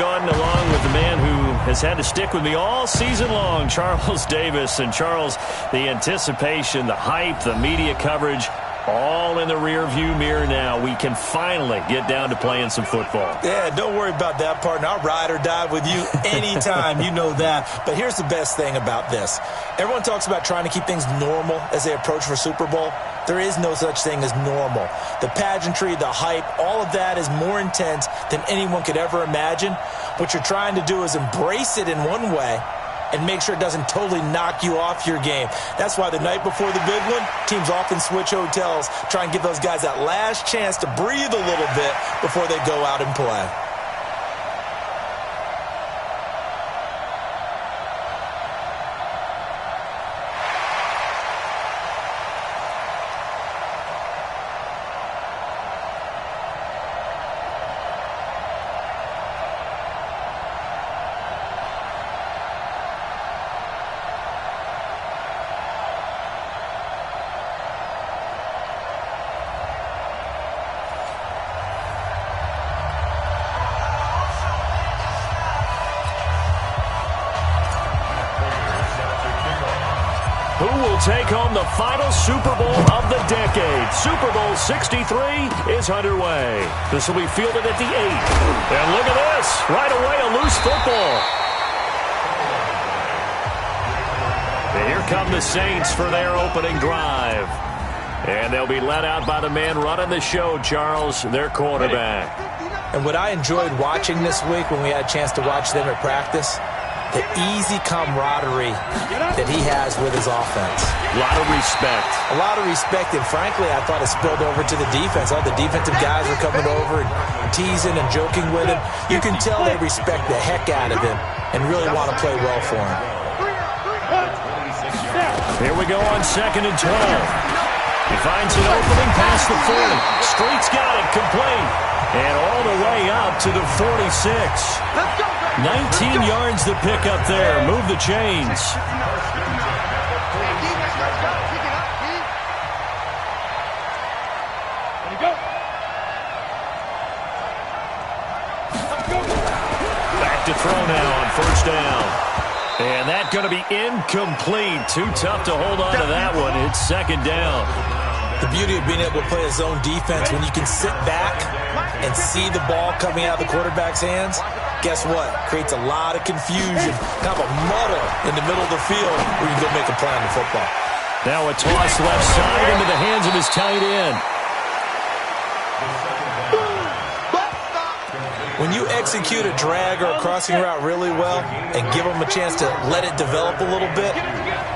going along with the man who has had to stick with me all season long, Charles Davis. And, Charles, the anticipation, the hype, the media coverage, all in the rear-view mirror now. We can finally get down to playing some football. Yeah, don't worry about that, partner. I'll ride or die with you anytime. You know that. But here's the best thing about this. Everyone talks about trying to keep things normal as they approach for Super Bowl. There is no such thing as normal. The pageantry, the hype, all of that is more intense than anyone could ever imagine. What you're trying to do is embrace it in one way and make sure it doesn't totally knock you off your game. That's why the night before the big one, teams often switch hotels, try and give those guys that last chance to breathe a little bit before they go out and play. Who will take home the final Super Bowl of the decade? Super Bowl 63 is underway. This will be fielded at the 8. And look at this. Right away, a loose football. And here come the Saints for their opening drive. And they'll be led out by the man running the show, Charles, their quarterback. And what I enjoyed watching this week when we had a chance to watch them at practice, the easy camaraderie that he has with his offense. A lot of respect. A lot of respect, and frankly, I thought it spilled over to the defense. All the defensive guys were coming over and teasing and joking with him. You can tell they respect the heck out of him and really want to play well for him. Here we go on 2nd and 12. He finds an opening past the 40. Street's got it, complete. And all the way up to the 46. 19 yards to pick up there. Move the chains. Back to throw now on 1st down. And that's going to be incomplete. Too tough to hold on to that one. It's 2nd down. The beauty of being able to play a zone defense, when you can sit back and see the ball coming out of the quarterback's hands, guess what? Creates a lot of confusion, kind of a muddle in the middle of the field where you can go make a play on the football. Now a toss left side into the hands of his tight end. When you execute a drag or a crossing route really well and give them a chance to let it develop a little bit,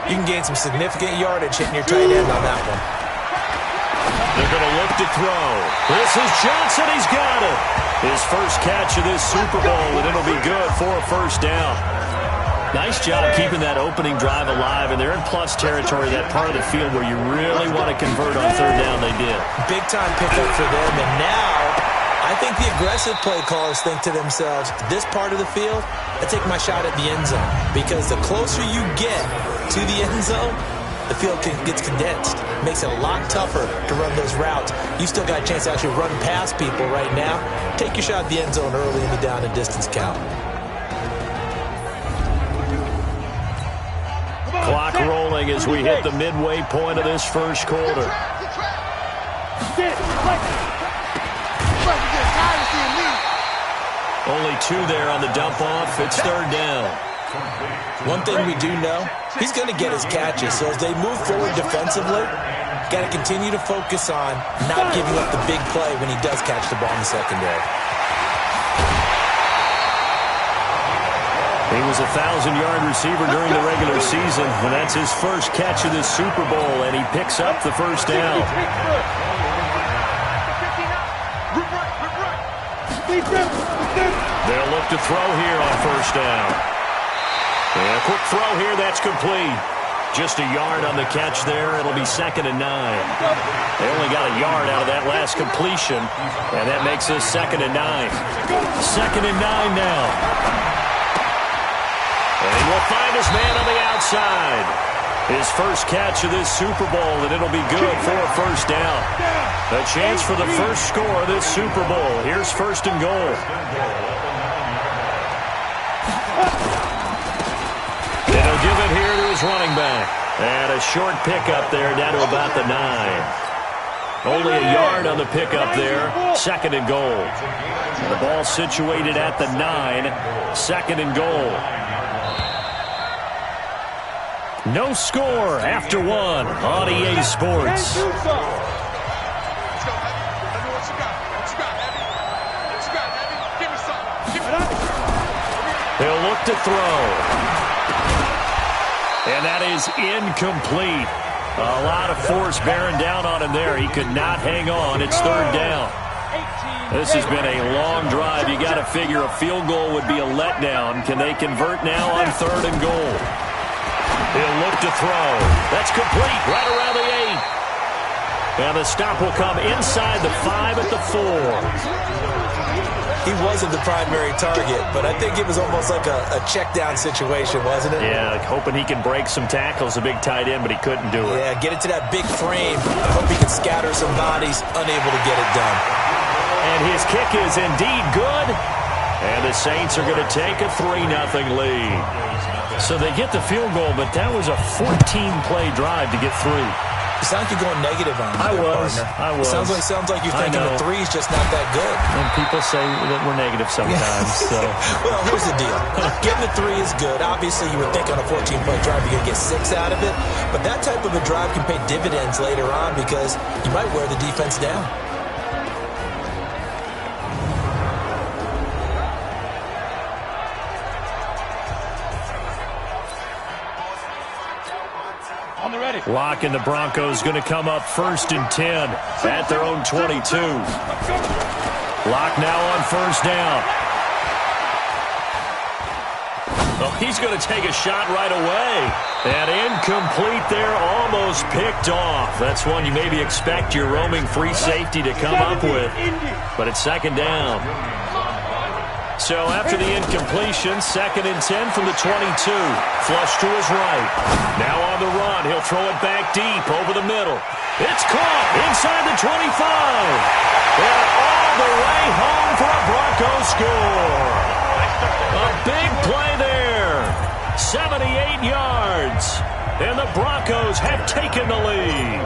you can gain some significant yardage hitting your tight end on that one. They're going to look to throw. This is Johnson. He's got it. His first catch of this Super Bowl, and it'll be good for a 1st down. Nice job keeping that opening drive alive, and they're in plus territory, that part of the field where you really want to convert on 3rd down. They did. Big-time pickup for them, and now I think the aggressive play callers think to themselves, this part of the field, I take my shot at the end zone, because the closer you get to the end zone, the field gets condensed. Makes it a lot tougher to run those routes. You still got a chance to actually run past people right now. Take your shot at the end zone early in the down and distance count. Clock rolling as we hit the midway point of this 1st quarter. Only 2 there on the dump off. It's 3rd down. One thing we do know, he's going to get his catches. So as they move forward defensively, got to continue to focus on not giving up the big play when he does catch the ball in the secondary. He was a 1,000-yard receiver during the regular season, and that's his first catch of this Super Bowl, and he picks up the 1st down. They'll look to throw here on 1st down. And a quick throw here, that's complete. Just a yard on the catch there. It'll be 2nd and 9. They only got a yard out of that last completion, and that makes this 2nd and 9. 2nd and 9 now. And he will find his man on the outside. His first catch of this Super Bowl, and it'll be good for a 1st down. A chance for the first score of this Super Bowl. Here's 1st and goal. He'll give it here to his running back. And a short pickup there down to about the 9. Only a yard on the pickup there. 2nd and goal. The ball situated at the 9. 2nd and goal. No score after 1 on EA Sports. He'll look to throw. And that is incomplete. A lot of force bearing down on him there. He could not hang on. It's 3rd down. This has been a long drive. You got to figure a field goal would be a letdown. Can they convert now on 3rd and goal? He'll look to throw. That's complete right around the 8. And the stop will come inside the 5 at the 4. He wasn't the primary target, but I think it was almost like a check down situation, wasn't it? Yeah, like hoping he can break some tackles, a big tight end, but he couldn't do it. Yeah, get it to that big frame. I hope he can scatter some bodies, unable to get it done. And his kick is indeed good. And the Saints are going to take a 3-0 lead. So they get the field goal, but that was a 14-play drive to get through. You sound like you're going negative on I was. Sounds like you're thinking the 3's just not that good. And people say that we're negative sometimes. So. Well, here's the deal. Getting the 3 is good. Obviously, you would think on a 14-play drive you're going to get 6 out of it. But that type of a drive can pay dividends later on because you might wear the defense down. Lock and the Broncos going to come up 1st and 10 at their own 22. Lock now on 1st down. Oh, he's going to take a shot right away. And incomplete there, almost picked off. That's one you maybe expect your roaming free safety to come up with. But it's 2nd down. So after the incompletion, 2nd and 10 from the 22. Flush to his right. Now on the run. He'll throw it back deep over the middle. It's caught inside the 25. And all the way home for a Broncos score. A big play there. 78 yards. And the Broncos have taken the lead.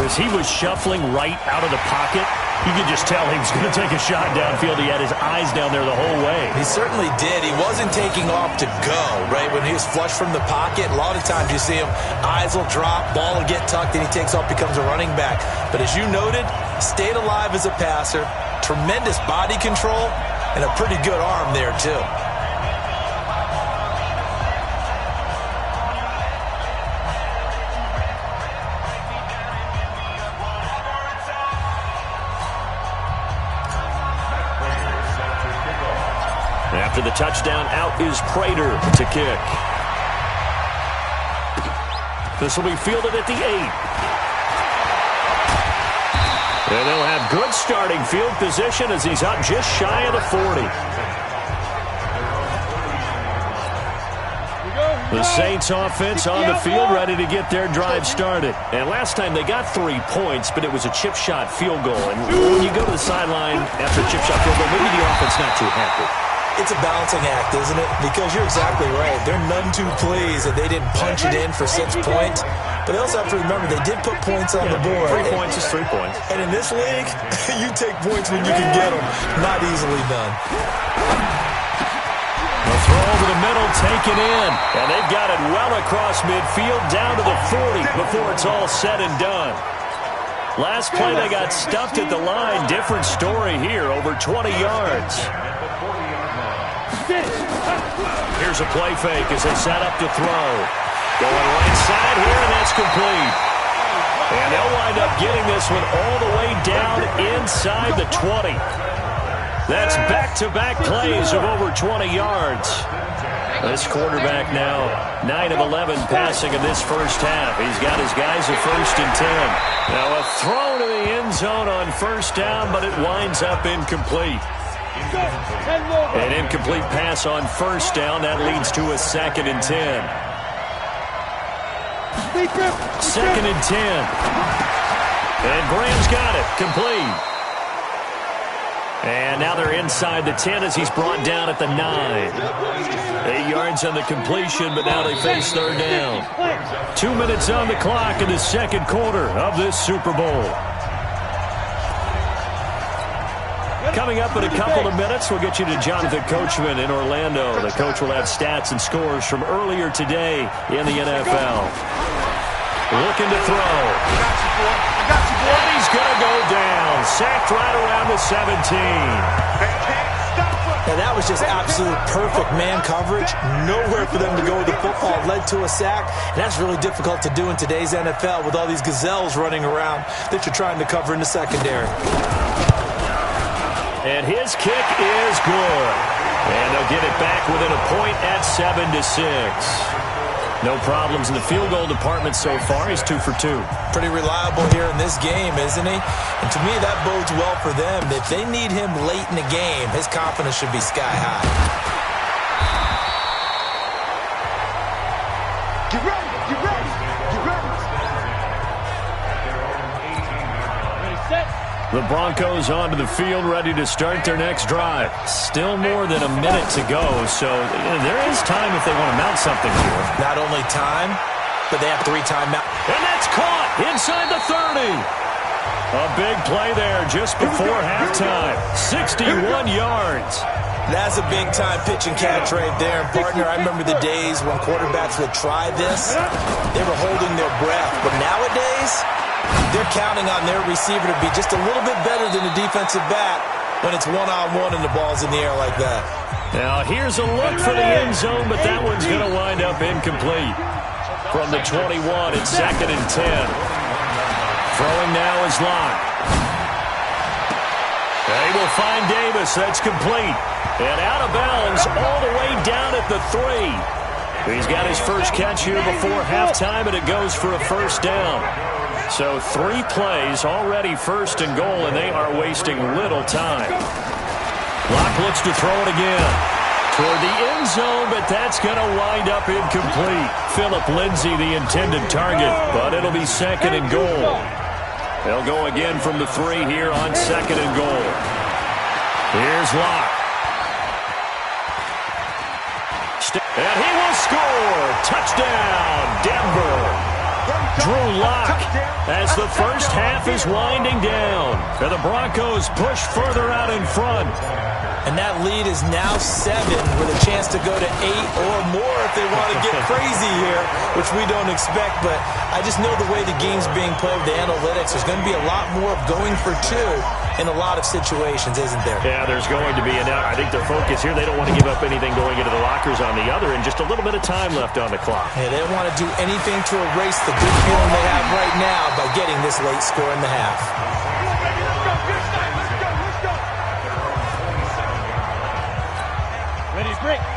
As he was shuffling right out of the pocket, you could just tell he was going to take a shot downfield. He had his eyes down there the whole way. He certainly did. He wasn't taking off to go, right? When he was flush from the pocket, a lot of times you see him, eyes will drop, ball will get tucked, and he takes off, becomes a running back. But as you noted, stayed alive as a passer, tremendous body control, and a pretty good arm there, too. After the touchdown, out is Prater to kick. This will be fielded at the 8. And they'll have good starting field position as he's up just shy of the 40. The Saints offense on the field ready to get their drive started. And last time they got 3 points, but it was a chip shot field goal. And when you go to the sideline after a chip shot field goal, maybe the offense not too happy. It's a balancing act, isn't it? Because you're exactly right. They're none too pleased that they didn't punch it in for 6 points. But they also have to remember they did put points on the board. 3 points is 3 points. And in this league, you take points when you can get them. Not easily done. The throw over the middle, taken in. And they've got it well across midfield, down to the 40 before it's all said and done. Last play, they got stuffed at the line. Different story here, over 20 yards. Here's a play fake as they set up to throw. Going right side here, and that's complete. And they'll wind up getting this one all the way down inside the 20. That's back-to-back plays of over 20 yards. This quarterback now 9 of 11 passing in this first half. He's got his guys at 1st and 10. Now a throw to the end zone on 1st down, but it winds up incomplete. An incomplete pass on 1st down. That leads to a 2nd and 10. 2nd and 10. And Graham's got it. Complete. And now they're inside the 10 as he's brought down at the 9. 8 yards on the completion, but now they face third down. 2 minutes on the clock in the second quarter of this Super Bowl. Coming up in a couple of minutes, we'll get you to Jonathan Coachman in Orlando. The coach will have stats and scores from earlier today in the NFL. Looking to throw. And he's going to go down. Sacked right around the 17. Now that was just absolute perfect man coverage. Nowhere for them to go with the football. Led to a sack. And that's really difficult to do in today's NFL with all these gazelles running around that you're trying to cover in the secondary. And his kick is good. And they'll get it back within a point at 7-6. No problems in the field goal department so far. He's 2 for 2. Pretty reliable here in this game, isn't he? And to me, that bodes well for them. If they need him late in the game, his confidence should be sky high. Get ready, get ready, get ready. Ready, set. The Broncos onto the field, ready to start their next drive. Still more than a minute to go, so there is time if they want to mount something here. Not only time, but they have 3 timeouts. And that's caught inside the 30. A big play there just before halftime. 61 yards. That's a big-time pitch and catch right there. And, partner, I remember the days when quarterbacks would try this. They were holding their breath. But nowadays, they're counting on their receiver to be just a little bit better than the defensive back when it's one-on-one and the ball's in the air like that. Now, here's a look for the end zone, but that one's going to wind up incomplete. From the 21, it's 2nd and 10. Throwing now is Locke. They will find Davis. That's complete. And out of bounds all the way down at the 3. He's got his first catch here before halftime, and it goes for a first down. So 3 plays already 1st and goal, and they are wasting little time. Locke looks to throw it again. Toward the end zone, but that's going to wind up incomplete. Phillip Lindsay, the intended target, but it'll be 2nd and goal. They'll go again from the 3 here on 2nd and goal. Here's Locke. And he will score. Touchdown, Denver. Drew Lock as the first half is winding down. And the Broncos push further out in front. And that lead is now 7 with a chance to go to 8 or more if they want to get crazy here, which we don't expect. But I just know the way the game's being played with the analytics, there's going to be a lot more of going for 2 in a lot of situations, isn't there? Yeah, there's going to be. And now I think their focus here, they don't want to give up anything going into the lockers on the other, and just a little bit of time left on the clock. Yeah, they don't want to do anything to erase the good feeling they have right now by getting this late score in the half.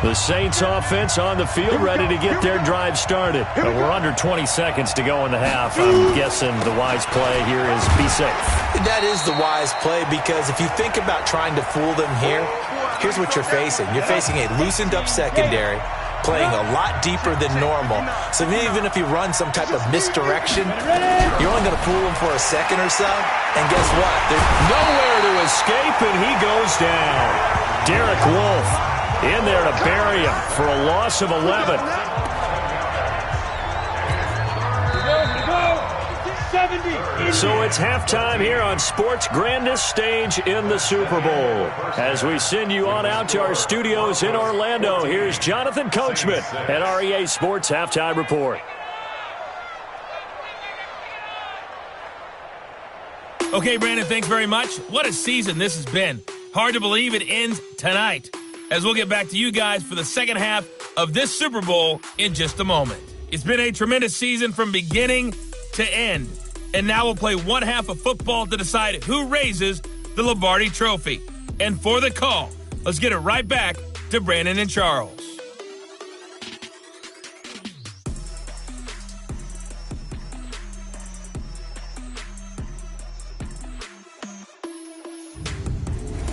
The Saints offense on the field, ready to get their drive started. We're under 20 seconds to go in the half. I'm guessing the wise play here is be safe. That is the wise play, because if you think about trying to fool them here, here's what you're facing. You're facing a loosened up secondary, playing a lot deeper than normal. So even if you run some type of misdirection, you're only going to fool them for a second or so. And guess what? There's nowhere to escape, and he goes down. Derek Wolfe in there to bury him for a loss of 11. So it's halftime here on sports' grandest stage in the Super Bowl. As we send you on out to our studios in Orlando, here's Jonathan Coachman at REA Sports Halftime Report. Okay, Brandon, thanks very much. What a season this has been. Hard to believe it ends tonight, as we'll get back to you guys for the second half of this Super Bowl in just a moment. It's been a tremendous season from beginning to end, and now we'll play one half of football to decide who raises the Lombardi Trophy. And for the call, let's get it right back to Brandon and Charles.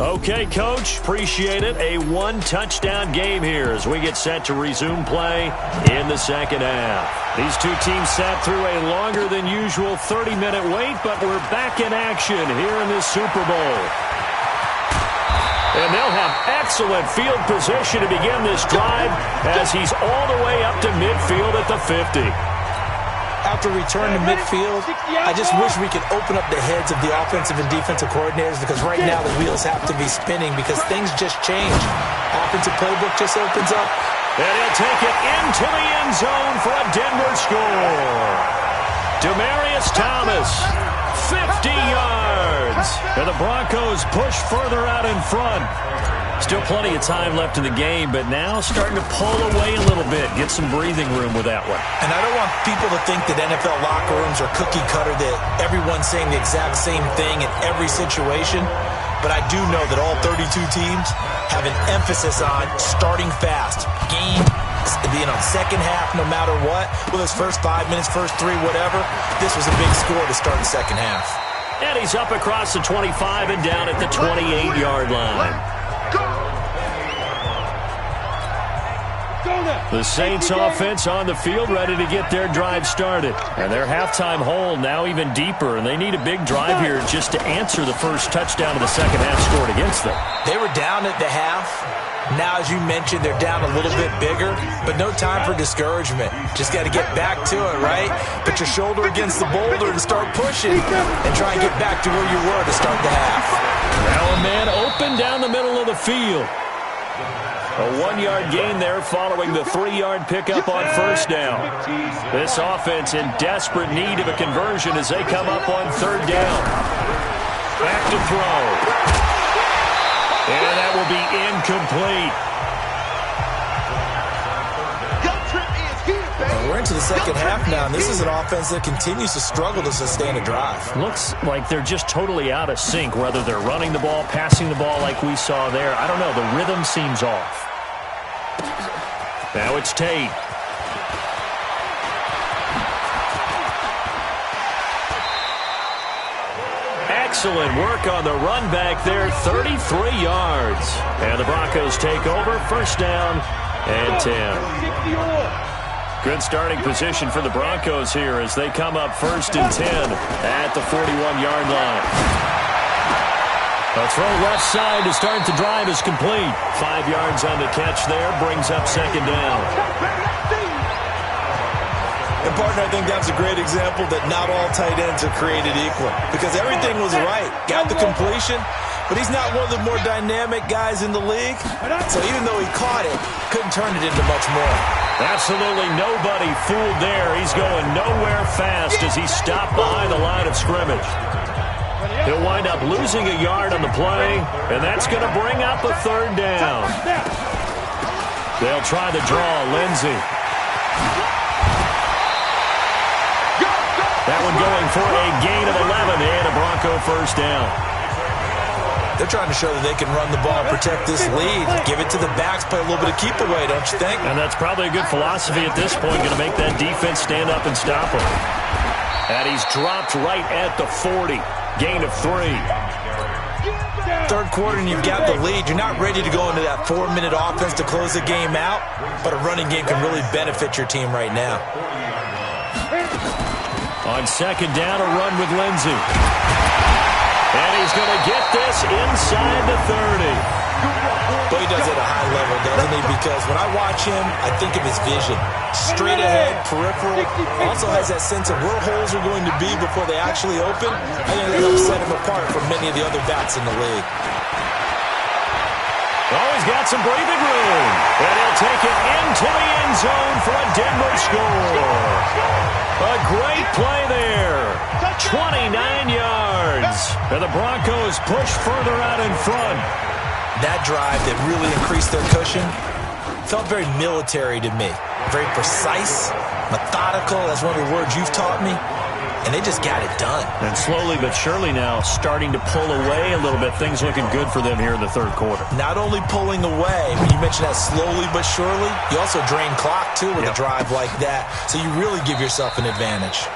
Okay, Coach, appreciate it. A one-touchdown game here as we get set to resume play in the second half. These two teams sat through a longer than usual 30-minute wait, but we're back in action here in this Super Bowl. And they'll have excellent field position to begin this drive as he's all the way up to midfield at the 50. After return to midfield, I just wish we could open up the heads of the offensive and defensive coordinators, because right now the wheels have to be spinning because things just change. Offensive playbook just opens up. And he'll take it into the end zone for a Denver score. Demaryius Thomas, 50 yards. And the Broncos push further out in front. Still plenty of time left in the game, but now starting to pull away a little bit, get some breathing room with that one. And I don't want people to think that NFL locker rooms are cookie cutter, that everyone's saying the exact same thing in every situation. But I do know that all 32 teams have an emphasis on starting fast. Game being on second half no matter what. Whether it's first 5 minutes, first 3, whatever. This was a big score to start the second half. And he's up across the 25 and down at the 28-yard line. The Saints offense on the field ready to get their drive started. And their halftime hole now even deeper, and they need a big drive here just to answer the first touchdown of the second half scored against them. They were down at the half. Now, as you mentioned, they're down a little bit bigger, but no time for discouragement. Just got to get back to it, right? Put your shoulder against the boulder and start pushing and try and get back to where you were to start the half. Now a man open down the middle of the field. A 1-yard gain there following the 3-yard pickup on first down. This offense in desperate need of a conversion as they come up on third down. Back to throw. And that will be incomplete. We're into the second half now, and this is an offense that continues to struggle to sustain a drive. Looks like they're just totally out of sync, whether they're running the ball, passing the ball like we saw there. I don't know. The rhythm seems off. Now it's Tate. Excellent work on the run back there, 33 yards. And the Broncos take over, first down and 10. Good starting position for the Broncos here as they come up first and 10 at the 41-yard line. A throw left side to start the drive is complete. 5 yards on the catch there, brings up second down. And, partner, I think that's a great example that not all tight ends are created equal, because everything was right. Got the completion, but he's not one of the more dynamic guys in the league. So even though he caught it, couldn't turn it into much more. Absolutely nobody fooled there. He's going nowhere fast as he stopped behind the line of scrimmage. He'll wind up losing a yard on the play, and that's going to bring up a third down. They'll try the draw, Lindsey. That one going for a gain of 11 and a Bronco first down. They're trying to show that they can run the ball and protect this lead. Give it to the backs, play a little bit of keep away, don't you think? And that's probably a good philosophy at this point, going to make that defense stand up and stop him. And he's dropped right at the 40. Gain of 3. Third quarter and you've got the lead. You're not ready to go into that 4-minute offense to close the game out, but a running game can really benefit your team right now. On second down, a run with Lindsey. And he's going to get this inside the 30. But he does it at a high level, doesn't he? Because when I watch him, I think of his vision. Straight ahead, peripheral. Also has that sense of where holes are going to be before they actually open. I think that helps set him apart from many of the other backs in the league. Oh, he's got some breathing room. And he'll take it into the end zone for a Denver score. A great play there. 29 yards. And the Broncos push further out in front. That drive that really increased their cushion felt very military to me. Very precise, methodical. That's one of the words you've taught me. And they just got it done. And slowly but surely now starting to pull away a little bit. Things looking good for them here in the third quarter. Not only pulling away, when you mentioned that slowly but surely, you also drain clock too with a drive like that. So you really give yourself an advantage.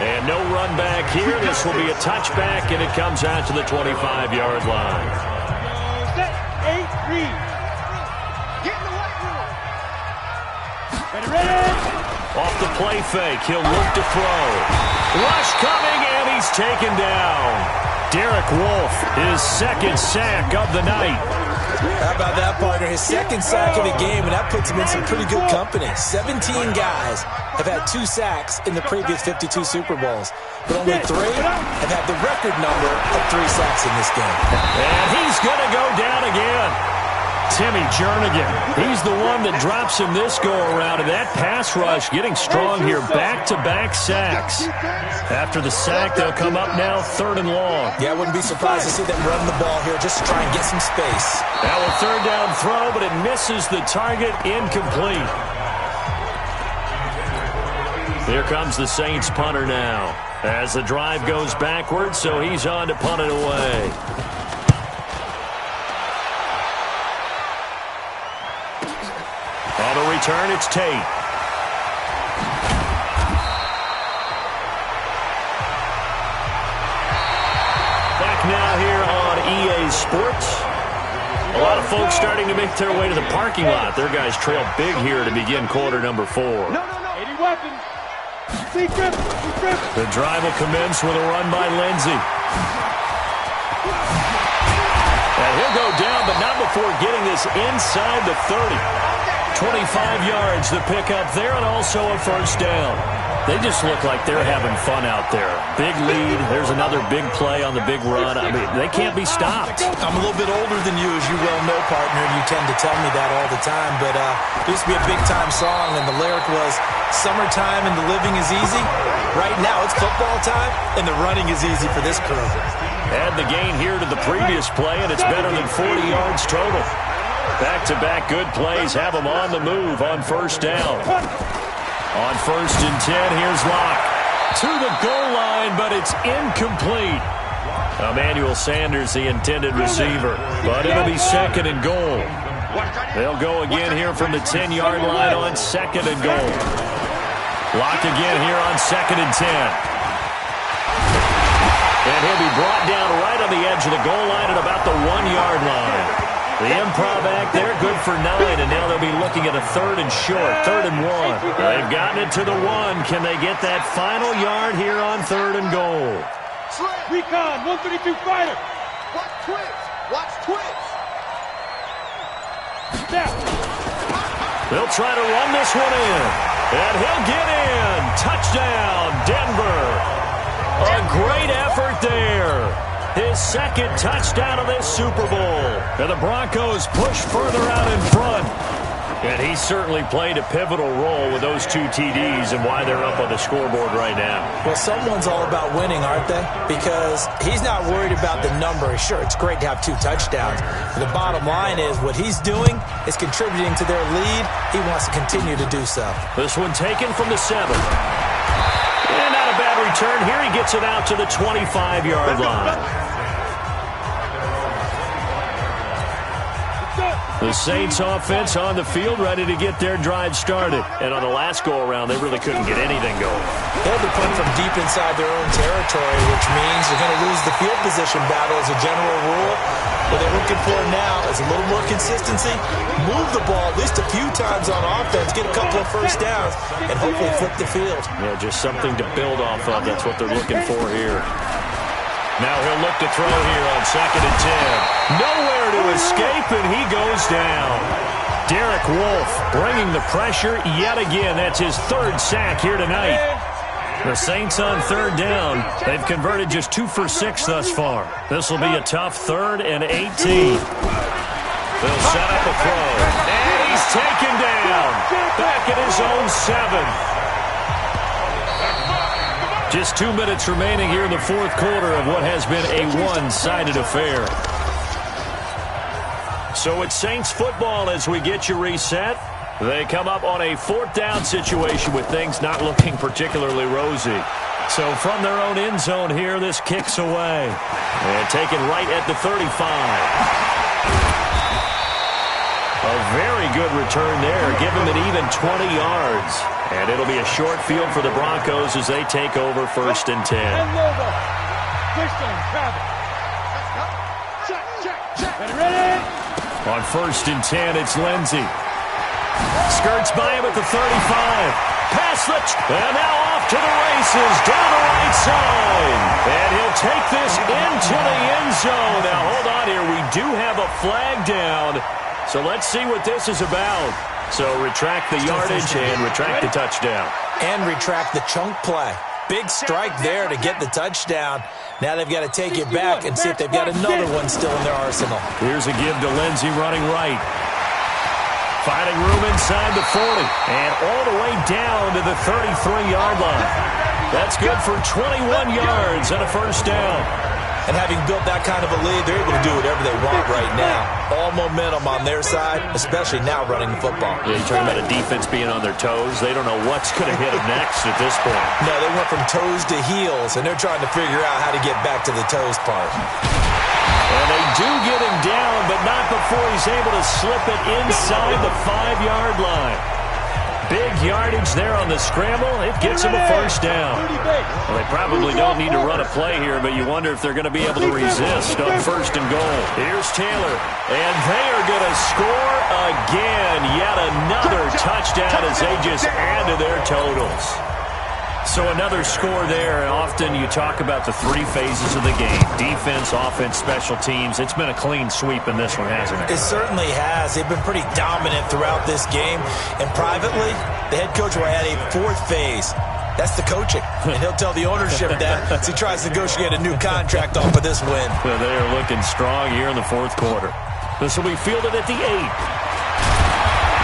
And no run back here. This will be a touchback, and it comes out to the 25-yard line. Set, 8, read. Get in the white room. Ready. Off the play fake, he'll look to throw. Rush coming, and he's taken down. Derek Wolfe, his second sack of the night. How about that, partner? His second sack of the game, and that puts him in some pretty good company. 17 guys have had 2 sacks in the previous 52 Super Bowls, but only 3 have had the record number of 3 sacks in this game. And he's going to go down again. Timmy Jernigan, he's the one that drops him this go-around, and that pass rush getting strong here. Back-to-back sacks. After the sack, they'll come up now 3rd and long. Yeah, I wouldn't be surprised to see them run the ball here just to try and get some space. Now a 3rd down throw, but it misses the target, incomplete. Here comes the Saints punter now as the drive goes backwards, so he's on to punt it away. On the return, it's Tate. Back now here on EA Sports. A lot of folks starting to make their way to the parking lot. Their guys trail big here to begin quarter number 4. No. 80 weapons. Secret. The drive will commence with a run by Lindsey. And he'll go down, but not before getting this inside the 30. 25 yards to pick up there, and also a 1st down. They just look like they're having fun out there. Big lead. There's another big play on the big run. I mean, they can't be stopped. I'm a little bit older than you, as you well know, partner. You tend to tell me that all the time. But it used to be a big-time song, and the lyric was, "Summertime and the living is easy." Right now, it's football time, and the running is easy for this crew. Add the gain here to the previous play, and it's better than 40 yards total. Back-to-back good plays have them on the move on 1st down. On 1st and 10, here's Locke. To the goal line, but it's incomplete. Emmanuel Sanders, the intended receiver. But it'll be 2nd and goal. They'll go again here from the 10-yard line on 2nd and goal. Locke again here on 2nd and 10. And he'll be brought down right on the edge of the goal line at about the 1-yard line. The improv act there, good for 9, and now they'll be looking at a 3rd and short, 3rd and 1. They've gotten it to the 1. Can they get that final yard here on 3rd and goal? Recon, 132 fighter. Watch twins. Step. They'll try to run this one in, and he'll get in. Touchdown, Denver. A great effort there. His 2nd touchdown of this Super Bowl. And the Broncos push further out in front. And he certainly played a pivotal role with those 2 TDs and why they're up on the scoreboard right now. Well, someone's all about winning, aren't they? Because he's not worried about the number. Sure, it's great to have 2 touchdowns. But the bottom line is what he's doing is contributing to their lead. He wants to continue to do so. This one taken from the 7. And not a bad return here. He gets it out to the 25-yard line. The Saints offense on the field ready to get their drive started. And on the last go-around, they really couldn't get anything going. They had to punt from deep inside their own territory, which means they're going to lose the field position battle as a general rule. What they're looking for now is a little more consistency, move the ball at least a few times on offense, get a couple of 1st downs, and hopefully flip the field. Yeah, just something to build off of. That's what they're looking for here. Now he'll look to throw here on 2nd and 10. Nowhere to escape, and he goes down. Derek Wolfe bringing the pressure yet again. That's his 3rd sack here tonight. The Saints on 3rd down. They've converted just 2 for 6 thus far. This will be a tough 3rd and 18. They'll set up a throw. And he's taken down. Back at his own 7. Just 2 minutes remaining here in the 4th quarter of what has been a one-sided affair. So it's Saints football as we get you reset. They come up on a 4th down situation with things not looking particularly rosy. So from their own end zone here, this kicks away. And taken right at the 35. A very good return there. Give him an even 20 yards. And it'll be a short field for the Broncos as they take over 1st and 10. Ready? On 1st and 10, it's Lindsey. Skirts by him at the 35. Pass the... And now off to the races down the right side. And he'll take this into the end zone. Now, hold on here. We do have a flag down. So let's see what this is about. So retract the yardage and retract the touchdown. And retract the chunk play. Big strike there to get the touchdown. Now they've got to take it back and see if they've got another one still in their arsenal. Here's a give to Lindsey running right. Finding room inside the 40. And all the way down to the 33-yard line. That's good for 21 yards and a first down. And having built that kind of a lead, they're able to do whatever they want right now. All momentum on their side, especially now running the football. Yeah, you're talking about a defense being on their toes. They don't know what's going to hit them next at this point. No, they went from toes to heels, and they're trying to figure out how to get back to the toes part. And they do get him down, but not before he's able to slip it inside the 5-yard line. Big yardage there on the scramble. It gets him a first down. Well, they probably don't need to run a play here, but you wonder if they're going to be able to resist on first and goal. Here's Taylor, and they are going to score again. Yet another touchdown as they just add to their totals. So another score there. Often you talk about the three phases of the game: defense, offense, special teams. It's been a clean sweep in this one, hasn't it? It certainly has. They've been pretty dominant throughout this game. And privately, the head coach will add a fourth phase. That's the coaching. And he'll tell the ownership that as he tries to negotiate a new contract off of this win. Well, they are looking strong here in the fourth quarter. This will be fielded at the 8.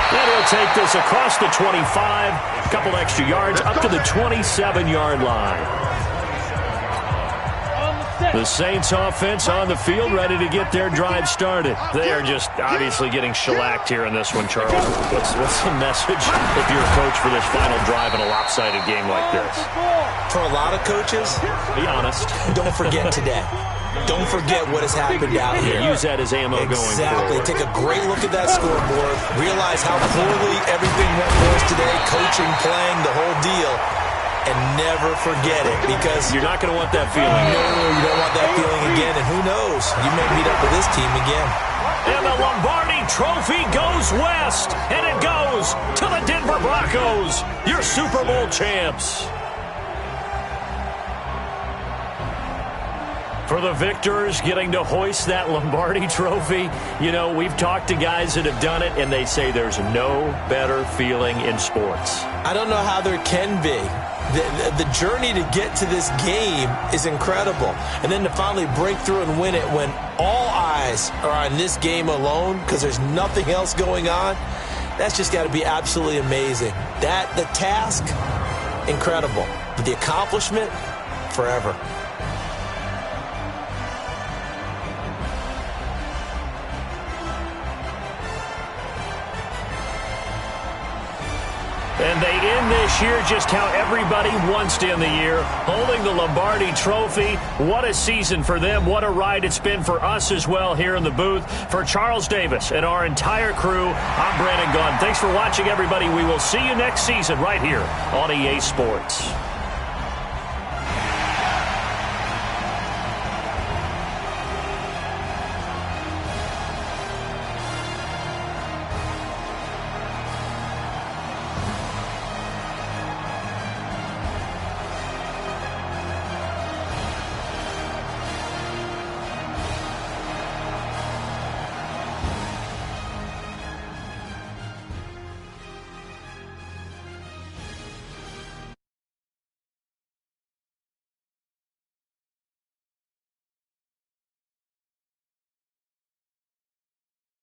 And he'll take this across the 25, a couple extra yards, up to the 27-yard line. The Saints offense on the field, ready to get their drive started. They are just obviously getting shellacked here in this one, Charles. What's the message if you're a coach for this final drive in a lopsided game like this? For a lot of coaches, be honest. Don't forget today. Don't forget what has happened out here. Use that as ammo going forward. Exactly. Take a great look at that scoreboard. Realize how poorly everything went for us today. Coaching, playing, the whole deal. And never forget it, because you're not going to want that feeling. No, you don't want that feeling again. And who knows? You may meet up with this team again. And the Lombardi Trophy goes west. And it goes to the Denver Broncos, your Super Bowl champs. For the victors getting to hoist that Lombardi Trophy, you know, we've talked to guys that have done it, and they say there's no better feeling in sports. I don't know how there can be. The journey to get to this game is incredible. And then to finally break through and win it when all eyes are on this game alone because there's nothing else going on, that's just got to be absolutely amazing. The task, incredible. But the accomplishment, forever. And they end this year just how everybody wants to end the year, holding the Lombardi Trophy. What a season for them. What a ride it's been for us as well here in the booth. For Charles Davis and our entire crew, I'm Brandon Gunn. Thanks for watching, everybody. We will see you next season right here on EA Sports.